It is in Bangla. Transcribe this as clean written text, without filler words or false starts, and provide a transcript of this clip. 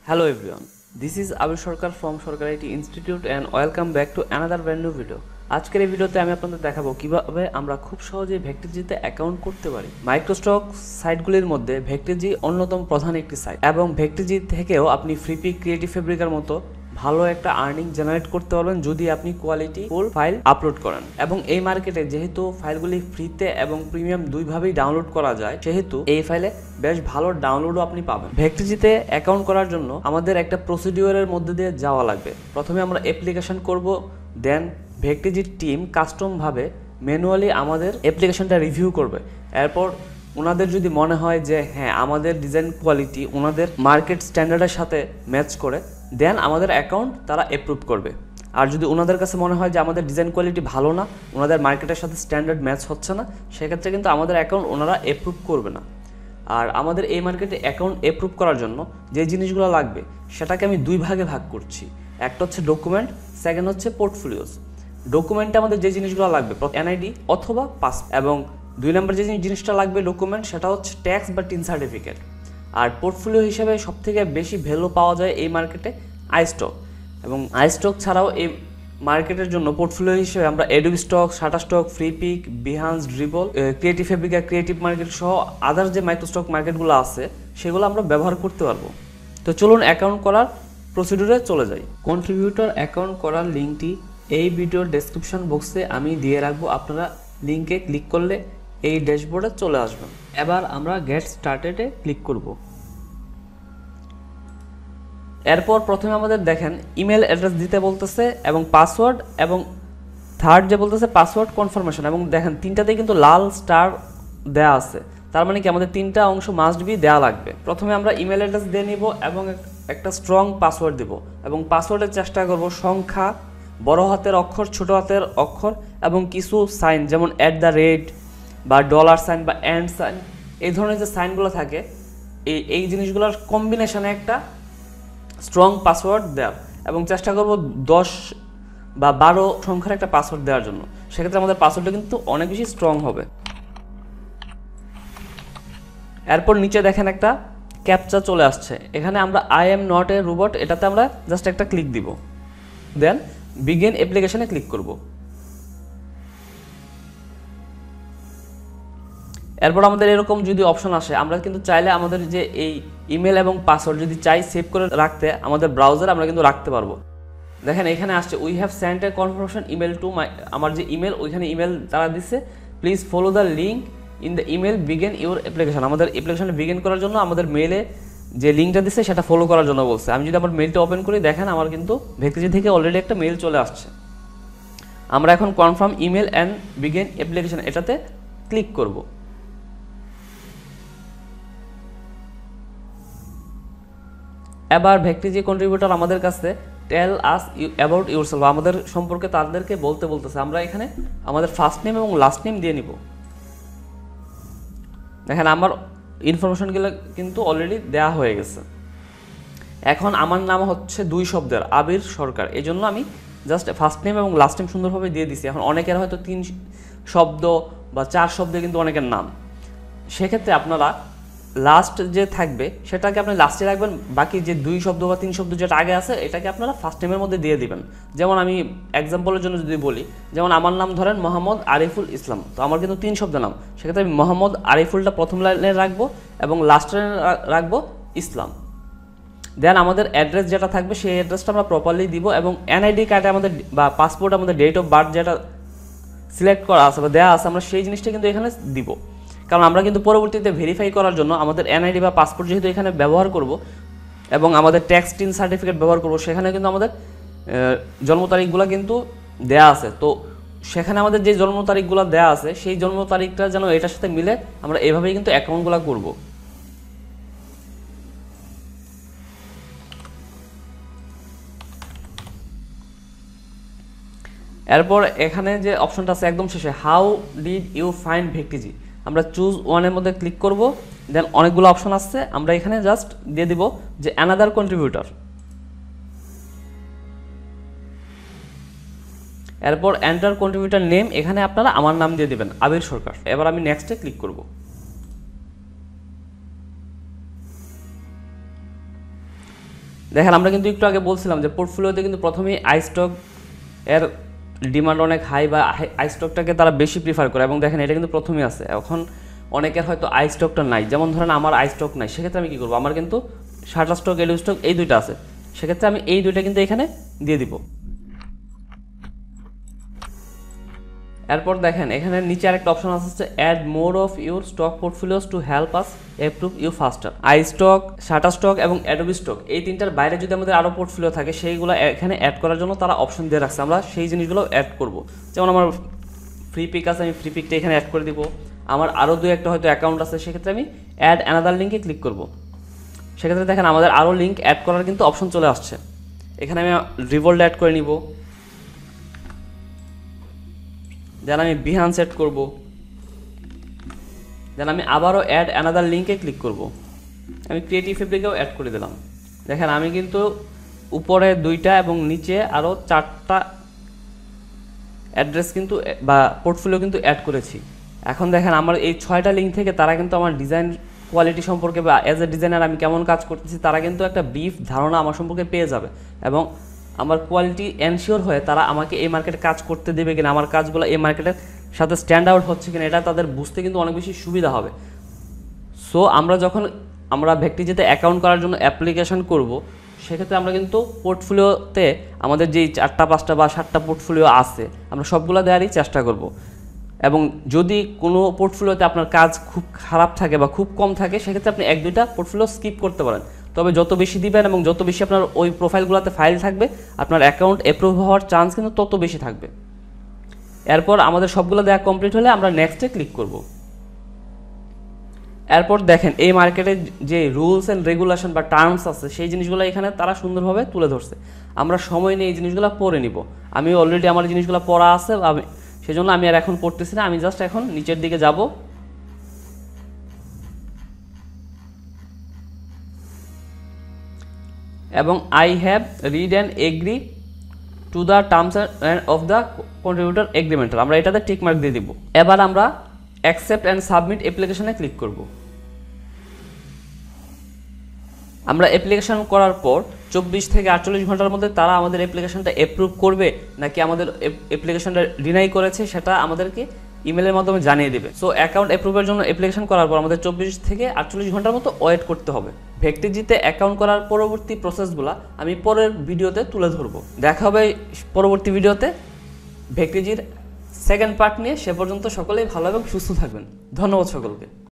Hello everyone, this is Abir Sarkar from Sarkar IT Institute and welcome back to another brand new video. আজকের এই ভিডিওতে আমি আপনাদের দেখাবো কিভাবে আমরা খুব সহজেই ভেক্টেজিতে অ্যাকাউন্ট করতে পারি। মাইক্রোস্টক সাইটগুলির মধ্যে ভেক্টেজি অন্যতম প্রধান একটি সাইট এবং ভেক্টেজি থেকেও আপনি ফ্রিপিক ক্রিয়েটিভ ফেব্রিকার মতো ভালো একটা আর্নিং জেনারেট করতে পারবেন যদি আপনি কোয়ালিটি ফুল ফাইল আপলোড করেন। এবং এই মার্কেটে যেহেতু ফাইলগুলি ফ্রিতে এবং প্রিমিয়াম দুইভাবেই ডাউনলোড করা যায় সেহেতু এই ফাইলে বেশ ভালো ডাউনলোডও আপনি পাবেন। ভেক্টেজিতে অ্যাকাউন্ট করার জন্য আমাদের একটা প্রসিডিওরের মধ্যে দিয়ে যাওয়া লাগবে। প্রথমে আমরা অ্যাপ্লিকেশন করব, দেন ভেক্টেজির টিম কাস্টমভাবে ম্যানুয়ালি আমাদের অ্যাপ্লিকেশনটা রিভিউ করবে। এরপর ওনাদের যদি মনে হয় যে হ্যাঁ আমাদের ডিজাইন কোয়ালিটি ওনাদের মার্কেট স্ট্যান্ডার্ডের সাথে ম্যাচ করে, দেন আমাদের অ্যাকাউন্ট তারা অ্যাপ্রুভ করবে। আর যদি ওনাদের কাছে মনে হয় যে আমাদের ডিজাইন কোয়ালিটি ভালো না, ওনাদের মার্কেটের সাথে স্ট্যান্ডার্ড ম্যাচ হচ্ছে না, সেক্ষেত্রে কিন্তু আমাদের অ্যাকাউন্ট ওনারা অ্যাপ্রুভ করবে না। আর আমাদের এই মার্কেটে অ্যাকাউন্ট অ্যাপ্রুভ করার জন্য যে জিনিসগুলো লাগবে সেটাকে আমি দুই ভাগে ভাগ করছি। একটা হচ্ছে ডকুমেন্ট, সেকেন্ড হচ্ছে পোর্টফোলিওস। ডকুমেন্টে আমাদের যে জিনিসগুলো লাগবে এনআইডি অথবা পাস, এবং দুই নম্বর যে জিনিসটা লাগবে ডকুমেন্ট সেটা হচ্ছে ট্যাক্স বা টিন সার্টিফিকেট। আর পোর্টফোলিও হিসেবে সবথেকে বেশি ভ্যালু পাওয়া যায় এই মার্কেটে আইস্টক, এবং আইস্টক ছাড়াও এই মার্কেটের জন্য পোর্টফোলিও হিসেবে আমরা Adobe stock, Shutterstock, Freepik, Behance, dribble, creative Fabrica, creative market সহ আদার্স যে মাইক্রোস্টক মার্কেটগুলো আছে সেগুলো আমরা ব্যবহার করতে পারবো। তো চলুন অ্যাকাউন্ট করার প্রসিডিউরে চলে যাই। কন্ট্রিবিউটর অ্যাকাউন্ট করার লিঙ্কটি এই ভিডিওর ডেসক্রিপশন বক্সে আমি দিয়ে রাখবো। আপনারা লিঙ্কে ক্লিক করলে এই ড্যাশবোর্ডে চলে আসবেন। এবার আমরা গেট স্টার্টেডে ক্লিক করব। এরপর প্রথমে আমাদের দেখেন ইমেল অ্যাড্রেস দিতে বলতেছে এবং পাসওয়ার্ড, এবং থার্ড যে বলতেছে পাসওয়ার্ড কনফার্মেশন, এবং দেখেন তিনটাতেই কিন্তু লাল স্টার দেয়া আছে, তার মানে কি আমাদের তিনটা অংশ মাস্ট বি দেওয়া লাগবে। প্রথমে আমরা ইমেল অ্যাড্রেস দিয়ে নিব এবং একটা স্ট্রং পাসওয়ার্ড দেব, এবং পাসওয়ার্ডের চেষ্টা করব সংখ্যা, বড় হাতের অক্ষর, ছোট হাতের অক্ষর এবং কিছু সাইন যেমন @ বা ডলার সাইন বা অ্যান্ড সাইন, এই ধরনের যে সাইনগুলো থাকে এই জিনিসগুলোর কম্বিনেশনে একটা স্ট্রং পাসওয়ার্ড দেওয়ার, এবং চেষ্টা করব 10 বা 12 সংখ্যার একটা পাসওয়ার্ড দেওয়ার জন্য। সেক্ষেত্রে আমাদের পাসওয়ার্ডটা কিন্তু অনেক বেশি স্ট্রং হবে। এরপর নিচে দেখেন একটা ক্যাপচা চলে আসছে, এখানে আমরা I am not a robot এটাতে আমরা জাস্ট একটা ক্লিক দিব, দেন বিগিন অ্যাপ্লিকেশনে ক্লিক করব। এরপর আমাদের এরকম যদি অপশন আসে, আমরা কিন্তু চাইলে আমাদের যে এই ইমেল এবং পাসওয়ার্ড যদি চাই সেভ করে রাখতে আমাদের ব্রাউজারে আমরা কিন্তু রাখতে পারবো। দেখেন এখানে আসছে we have sent a confirmation email to my, আমার যে ইমেল ওইখানে ইমেল তারা দিচ্ছে, please follow the link in the email begin your application. আমাদের অ্যাপ্লিকেশনে বিগিন করার জন্য আমাদের মেলে যে লিঙ্কটা দিচ্ছে সেটা ফলো করার জন্য বলছে। আমি যদি আমার মেলটা ওপেন করি, দেখেন আমার কিন্তু ভেক্টেজি থেকে অলরেডি একটা মেল চলে আসছে। আমরা এখন confirm email and begin application এটাতে ক্লিক করব। এবার ভেক্টেজি কন্ট্রিবিউটর আমাদের কাছে টেল আস অ্যাবাউট ইউরসেলফ, আমাদের সম্পর্কে তাদেরকে বলতেছে। আমরা এখানে আমাদের ফার্স্ট নেম এবং লাস্ট নেম দিয়ে নিব। দেখেন আমার ইনফরমেশনগুলো কিন্তু অলরেডি দেওয়া হয়ে গেছে। এখন আমার নাম হচ্ছে 2 শব্দের আবির সরকার, এই জন্য আমি জাস্ট ফার্স্ট নেম এবং লাস্ট নেম সুন্দরভাবে দিয়ে দিছি। এখন অনেকের হয়তো 3 শব্দ বা 4 শব্দে কিন্তু অনেকের নাম, সেক্ষেত্রে আপনারা লাস্ট যে থাকবে সেটাকে আপনি লাস্টে রাখবেন, বাকি যে 2 শব্দ বা 3 শব্দ যেটা আগে আছে এটাকে আপনারা ফার্স্ট নেমের মধ্যে দিয়ে দিবেন। যেমন আমি এক্সাম্পলের জন্য যদি বলি, যেমন আমার নাম ধরেন মোহাম্মদ আরিফুল ইসলাম, তো আমার কিন্তু 3 শব্দের নাম, সেক্ষেত্রে আমি মোহাম্মদ আরিফুলটা প্রথম লাইনে রাখবো এবং লাস্টে রাখবো ইসলাম। দেন আমাদের অ্যাড্রেস যেটা থাকবে সেই অ্যাড্রেসটা আমরা প্রপারলি দিব, এবং এনআইডি কার্ডে আমাদের বা পাসপোর্টে আমাদের ডেট অফ বার্থ যেটা সিলেক্ট করা আছে বা দেওয়া আছে আমরা সেই জিনিসটা কিন্তু এখানে দিব। কারণ আমরা কিন্তু পরবর্তীতে ভেরিফাই করার জন্য আমাদের এনআইডি বা পাসপোর্ট যেহেতু এখানে ব্যবহার করব এবং আমাদের ট্যাক্স টিন সার্টিফিকেট ব্যবহার করব, সেখানে কিন্তু আমাদের জন্ম তারিখগুলো কিন্তু দেয়া আছে। তো সেখানে আমাদের যে জন্ম তারিখগুলো দেয়া আছে সেই জন্ম তারিখটা যেন এটার সাথে মিলে, আমরা এভাবেই কিন্তু অ্যাকাউন্টগুলো করব। এরপর এখানে যে অপশনটা আছে একদম শেষে, হাউ ডিড ইউ ফাইন্ড ভেক্টেজি, আমরা চুজ ওয়ানের মধ্যে ক্লিক করব। দেন অনেকগুলো অপশন আসছে, আমরা এখানে জাস্ট দিয়ে দিব যে অ্যানাদার কন্ট্রিবিউটর। এরপর এন্টার কন্ট্রিবিউটর নেম, এখানে আপনারা আমার নাম দিয়ে দিবেন আবির সরকার। এবার আমি নেক্সটে ক্লিক করব। দেখেন আমরা কিন্তু একটু আগে বলছিলাম যে পোর্টফোলিওতে কিন্তু প্রথমেই আই স্টক এর ডিমান্ড অনেক হাই বা আই স্টকটাকে তারা বেশি প্রিফার করে, এবং দেখেন এটা কিন্তু প্রথমেই আছে। এখন অনেকের হয়তো আই স্টকটা নাই, যেমন ধরেন আমার আই স্টক নাই, সেক্ষেত্রে আমি কী করবো, আমার কিন্তু শাটার স্টক, এলইউ স্টক এই দুইটা আছে, সেক্ষেত্রে আমি এই দুইটা কিন্তু এখানে দিয়ে দিব। এরপর দেখেন এখানে নিচে আরেকটা অপশন আছে, add more of your stock portfolios to help us approve you faster. IStock, Shutterstock এবং অ্যাডোবি স্টক এই তিনটার বাইরে যদি আমাদের আরও পোর্টফোলিও থাকে সেইগুলো এখানে অ্যাড করার জন্য তারা অপশন দিয়ে রাখছে, আমরা সেই জিনিসগুলো অ্যাড করব। যেমন আমার ফ্রি পিক আছে, আমি ফ্রি পিকটা এখানে অ্যাড করে দিব। আমার আরও দু একটা হয়তো অ্যাকাউন্ট আছে, সেক্ষেত্রে আমি অ্যাড অ্যানাদার লিঙ্কে ক্লিক করব। সেক্ষেত্রে দেখেন আমাদের আরও লিঙ্ক অ্যাড করার কিন্তু অপশন চলে আসছে। এখানে আমি রিভোল্ট অ্যাড করে নিব, দেন আমি বিহান্স অ্যাড করব, দেন আমি আবারও অ্যাড অ্যানাদার লিঙ্কে ক্লিক করব। আমি ক্রিয়েটিভ ফেব্রিকেও অ্যাড করে দিলাম। দেখেন আমি কিন্তু উপরে দুইটা এবং নিচে আরও 4টা অ্যাড্রেস কিন্তু বা পোর্টফোলিও কিন্তু অ্যাড করেছি। এখন দেখেন আমার এই 6টা লিঙ্ক থেকে তারা কিন্তু আমার ডিজাইন কোয়ালিটি সম্পর্কে বা অ্যাজ এ ডিজাইনার আমি কেমন কাজ করতেছি তারা কিন্তু একটা ব্রিফ ধারণা আমার সম্পর্কে পেয়ে যাবে, এবং আমার কোয়ালিটি এনশিওর হয়ে তারা আমাকে এই মার্কেটে কাজ করতে দেবে কিনা, আমার কাজগুলো এই মার্কেটের সাথে স্ট্যান্ড আউট হচ্ছে কিনা, এটা তাদের বুঝতে কিন্তু অনেক বেশি সুবিধা হবে। সো আমরা ভেক্টিজিতে অ্যাকাউন্ট করার জন্য অ্যাপ্লিকেশন করব, সেক্ষেত্রে আমরা কিন্তু পোর্টফোলিওতে আমাদের যেই 4টা 5টা বা 7টা পোর্টফোলিও আছে আমরা সবগুলো দেওয়ারই চেষ্টা করব। এবং যদি কোনো পোর্টফোলিওতে আপনার কাজ খুব খারাপ থাকে বা খুব কম থাকে, সেক্ষেত্রে আপনি 1-2টা পোর্টফোলিও স্কিপ করতে পারেন। তবে যত বেশি দিবেন এবং যত বেশি আপনার ওই প্রোফাইলগুলোতে ফাইল থাকবে, আপনার অ্যাকাউন্ট অ্যাপ্রুভ হওয়ার চান্স কিন্তু তত বেশি থাকবে। এরপর আমাদের সবগুলো দেওয়া কমপ্লিট হলে আমরা নেক্সটে ক্লিক করব। এরপর দেখেন এই মার্কেটে যে রুলস অ্যান্ড রেগুলেশন বা টার্মস আছে সেই জিনিসগুলো এখানে তারা সুন্দরভাবে তুলে ধরছে। আমরা সময় নিয়ে এই জিনিসগুলো পড়ে নিব। আমি অলরেডি আমার জিনিসগুলো পড়া আছে, সেজন্য আমি আর এখন পড়তেছি না, আমি জাস্ট এখন নিচের দিকে যাব। এবং I have read and agree to the terms of the contributor এগ্রিমেন্টাল, আমরা এটাতে টিক মার্ক দিয়ে দিব। এবার আমরা অ্যাকসেপ্ট অ্যান্ড সাবমিট অ্যাপ্লিকেশনে ক্লিক করব। আমরা অ্যাপ্লিকেশন করার পর 24 থেকে 48 ঘন্টার মধ্যে তারা আমাদের অ্যাপ্লিকেশনটা অ্যাপ্রুভ করবে নাকি আমাদের অ্যাপ্লিকেশনটা ডিনাই করেছে সেটা আমাদেরকে ইমেলের মাধ্যমে জানিয়ে দেবে। সো অ্যাকাউন্ট অ্যাপ্রুভের জন্য অ্যাপ্লিকেশন করার পর আমাদের 24 থেকে 48 ঘন্টার মতো ওয়েট করতে হবে। ভেক্টিজিতে অ্যাকাউন্ট করার পরবর্তী প্রসেসগুলো আমি পরের ভিডিওতে তুলে ধরবো। দেখা হবে পরবর্তী ভিডিওতে ভেক্টিজির সেকেন্ড পার্ট নিয়ে। সে পর্যন্ত সকলেই ভালো এবং সুস্থ থাকবেন। ধন্যবাদ সকলকে।